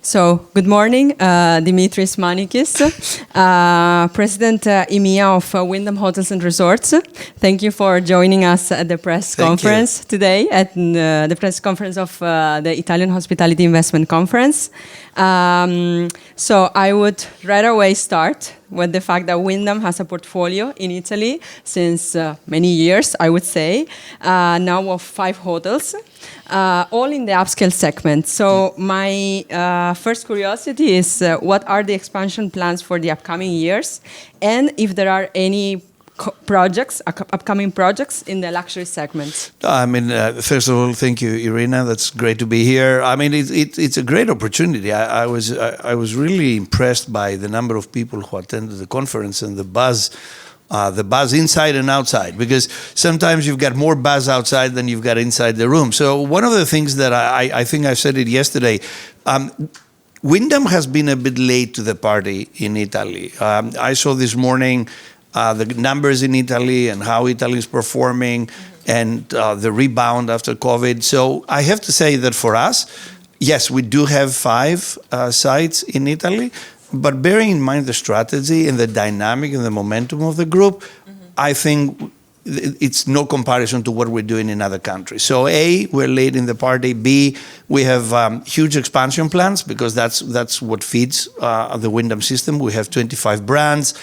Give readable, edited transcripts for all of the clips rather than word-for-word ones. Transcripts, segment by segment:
So, good morning, Dimitris Manikis, President EMEA of Wyndham Hotels and Resorts. Thank you for joining us at the press conference today, at the press conference of the Italian Hospitality Investment Conference. So I would right away start with the fact that Wyndham has a portfolio in Italy since many years, I would say, now of 5 hotels, all in the upscale segment. So my first curiosity is what are the expansion plans for the upcoming years, and if there are any upcoming projects in the luxury segment? First of all, thank you, Irina. That's great to be here. It's a great opportunity. I was really impressed by the number of people who attended the conference and the buzz inside and outside, because sometimes you've got more buzz outside than you've got inside the room. So one of the things that I think I said it yesterday, Wyndham has been a bit late to the party in Italy. I saw this morning the numbers in Italy and how Italy is performing and the rebound after COVID. So I have to say that for us, yes, we do have 5 sites in Italy, but bearing in mind the strategy and the dynamic and the momentum of the group, I think it's no comparison to what we're doing in other countries. So A, we're late in the party. B, we have huge expansion plans, because that's what feeds the Wyndham system. We have 25 brands.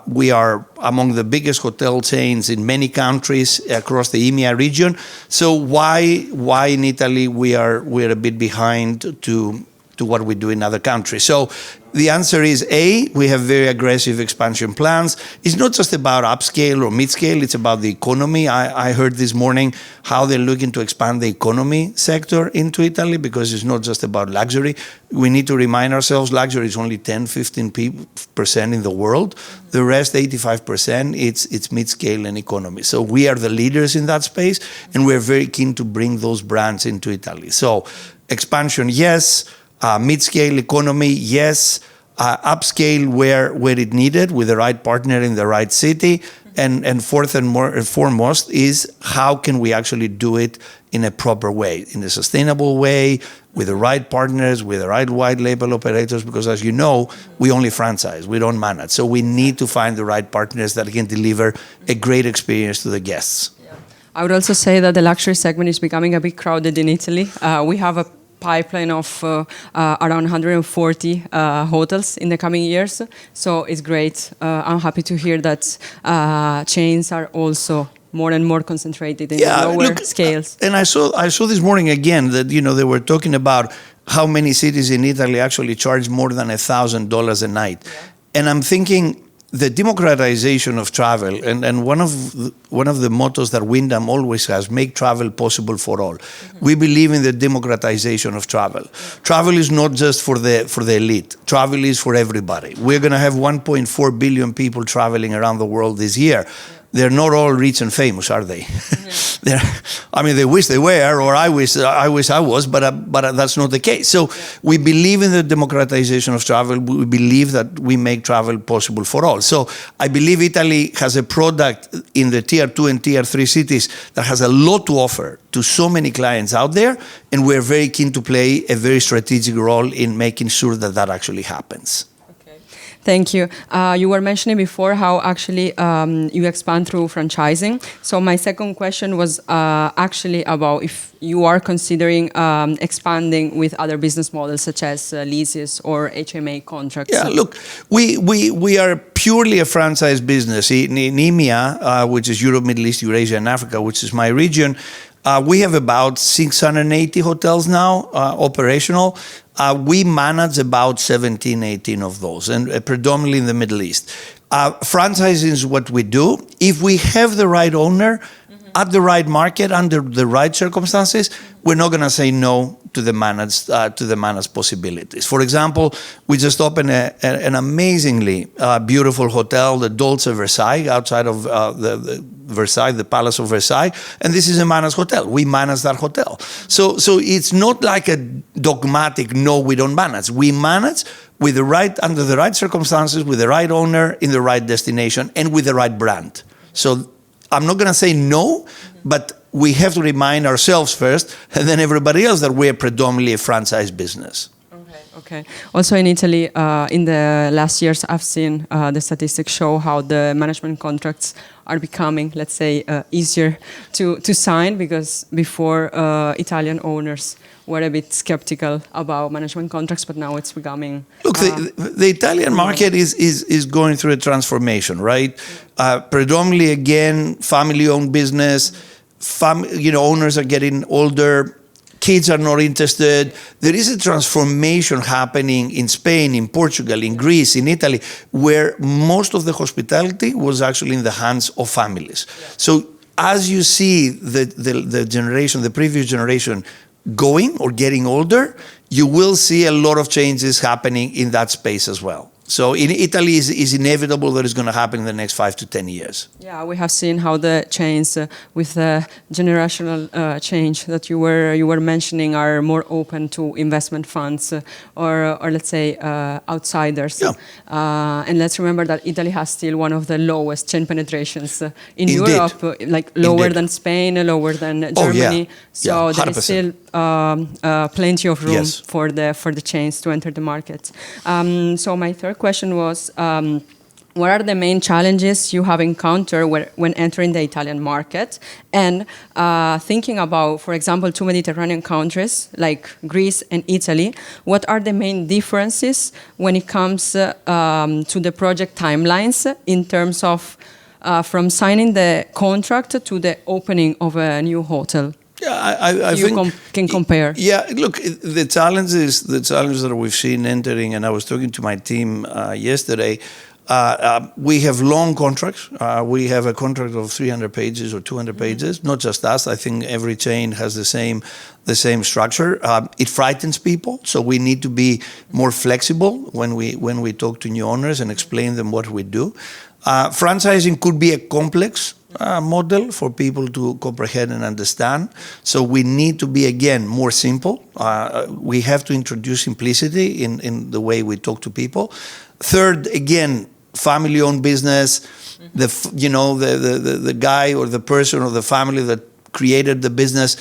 We are among the biggest hotel chains in many countries across the EMEA region. So why in Italy we're a bit behind to what we do in other countries? So the answer is A, we have very aggressive expansion plans. It's not just about upscale or mid-scale, it's about the economy. I heard this morning how they're looking to expand the economy sector into Italy, because it's not just about luxury. We need to remind ourselves luxury is only 10-15% in the world. The rest, 85%, it's mid-scale and economy. So we are the leaders in that space, and we're very keen to bring those brands into Italy. So expansion, yes. Mid-scale economy, yes. Upscale where it needed, with the right partner in the right city. And foremost is how can we actually do it in a proper way, in a sustainable way, with the right partners, with the right white label operators, because as you know, we only franchise, we don't manage. So we need to find the right partners that can deliver a great experience to the guests. I would also say that the luxury segment is becoming a bit crowded in Italy. We have a pipeline of around 140 hotels in the coming years. So it's great. I'm happy to hear that chains are also more and more concentrated in lower scales. And I saw this morning again that they were talking about how many cities in Italy actually charge more than $1,000 a night. Yeah. And I'm thinking, the democratization of travel, and one of the mottos that Wyndham always has, make travel possible for all. We believe in the democratization of travel. Travel is not just for the elite. Travel is for everybody. We're going to have 1.4 billion people traveling around the world this year. They're not all rich and famous, are they? They wish they were, or I wish I was, but that's not the case. So we believe in the democratization of travel. We believe that we make travel possible for all. So I believe Italy has a product in the tier 2 and tier 3 cities that has a lot to offer to so many clients out there, and we're very keen to play a very strategic role in making sure that that actually happens. Thank you. You were mentioning before how actually you expand through franchising. So my second question was actually about if you are considering expanding with other business models such as leases or HMA contracts. Yeah, look, we are purely a franchise business. In EMEA, which is Europe, Middle East, Eurasia, and Africa, which is my region, we have about 680 hotels now operational. We manage about 17, 18 of those, and predominantly in the Middle East. Franchising is what we do. If we have the right owner at the right market, under the right circumstances, we're not going to say no to the managed possibilities. For example, we just opened an amazingly beautiful hotel, the Dolce Versailles, outside of Versailles, the Palace of Versailles, and this is a managed hotel. We manage that hotel. So it's not like a dogmatic, no, we don't manage. We manage with under the right circumstances, with the right owner, in the right destination, and with the right brand. So I'm not going to say no, but we have to remind ourselves first, and then everybody else, that we're predominantly a franchise business. Okay. Okay. Also in Italy, in the last years, I've seen the statistics show how the management contracts are becoming, let's say, easier to sign, because before Italian owners were a bit skeptical about management contracts, but now it's becoming... Look, the Italian market is going through a transformation, right? Predominantly, again, family-owned business. Owners are getting older. Kids are not interested. There is a transformation happening in Spain, in Portugal, in Greece, in Italy, where most of the hospitality was actually in the hands of families. Yeah. So as you see the previous generation going or getting older, you will see a lot of changes happening in that space as well. So in Italy, is inevitable that it's going to happen in the next 5 to 10 years. Yeah, we have seen how the change with the generational change that you were mentioning are more open to investment funds or let's say outsiders. Yeah. And let's remember that Italy has still one of the lowest chain penetrations in Indeed. Europe, like lower Indeed. than Spain, lower than Germany. Yeah. So there is still plenty of room Yes. for the chains to enter the market. So my third question was, what are the main challenges you have encountered when entering the Italian market? And thinking about, for example, two Mediterranean countries like Greece and Italy, what are the main differences when it comes to the project timelines in terms of from signing the contract to the opening of a new hotel? Yeah, I think can compare. Yeah, look, the challenges that we've seen entering, and I was talking to my team yesterday. We have long contracts. We have a contract of 300 pages or 200 pages. Not just us. I think every chain has the same structure. It frightens people, so we need to be more flexible when we talk to new owners and explain them what we do. Franchising could be a complex model for people to comprehend and understand. So we need to be, again, more simple. We have to introduce simplicity in the way we talk to people. Third, again, family-owned business. The guy or the person or the family that created the business,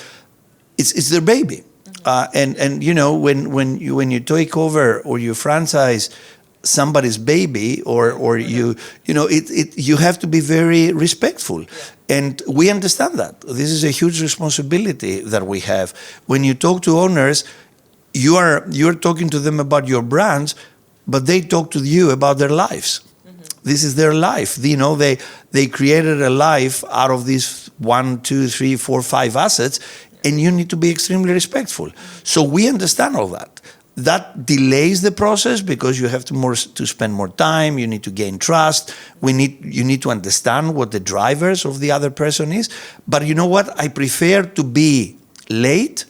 it's their baby. And when you take over or you franchise somebody's baby or you have to be very respectful. Yeah. And we understand that. This is a huge responsibility that we have. When you talk to owners, you're talking to them about your brands, but they talk to you about their lives. Mm-hmm. This is their life. They created a life out of these 1, 2, 3, 4, 5 assets, and you need to be extremely respectful. So we understand all that. That delays the process because you have to spend more time. You need to gain trust. You need to understand what the drivers of the other person is. But you know what? I prefer to be late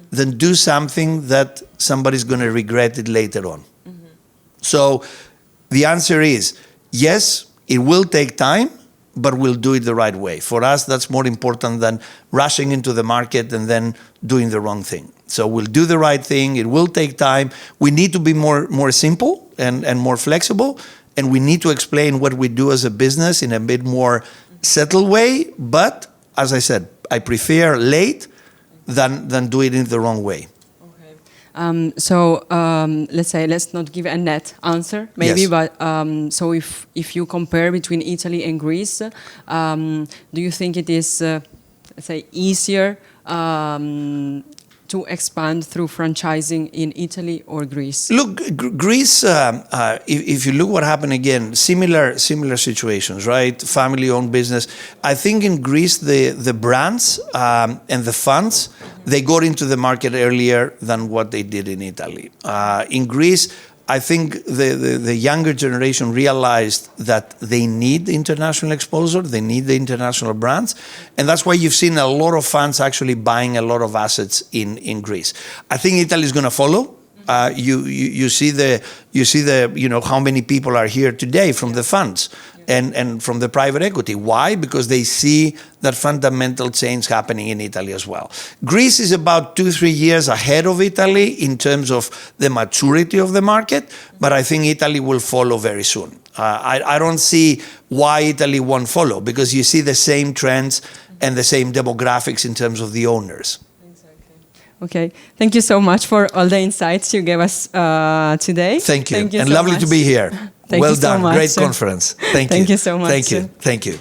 than do something that somebody's going to regret it later on. Mm-hmm. So the answer is yes, it will take time, but we'll do it the right way. For us, that's more important than rushing into the market and then doing the wrong thing. So we'll do the right thing. It will take time. We need to be more simple and more flexible, and we need to explain what we do as a business in a bit more settled way. But as I said, I prefer late than do it in the wrong way. Okay. Let's not give a net answer, maybe, yes. But so if you compare between Italy and Greece, do you think it is, let's say, easier to expand through franchising in Italy or Greece? Look, Greece, if you look what happened again, similar situations, right? Family-owned business. I think in Greece, the brands and the funds, they got into the market earlier than what they did in Italy. In Greece, I think the younger generation realized that they need international exposure, they need the international brands, and that's why you've seen a lot of funds actually buying a lot of assets in Greece. I think Italy is going to follow. You see how many people are here today from the funds and from the private equity. Why? Because they see that fundamental change happening in Italy as well. Greece is about 2-3 years ahead of Italy in terms of the maturity of the market, but I think Italy will follow very soon. I don't see why Italy won't follow, because you see the same trends and the same demographics in terms of the owners. Okay. Thank you so much for all the insights you gave us today. Thank you. And so lovely much. to be here. Thank well you so done. much. Great conference. Thank you. Thank you so much. Thank you. Thank you.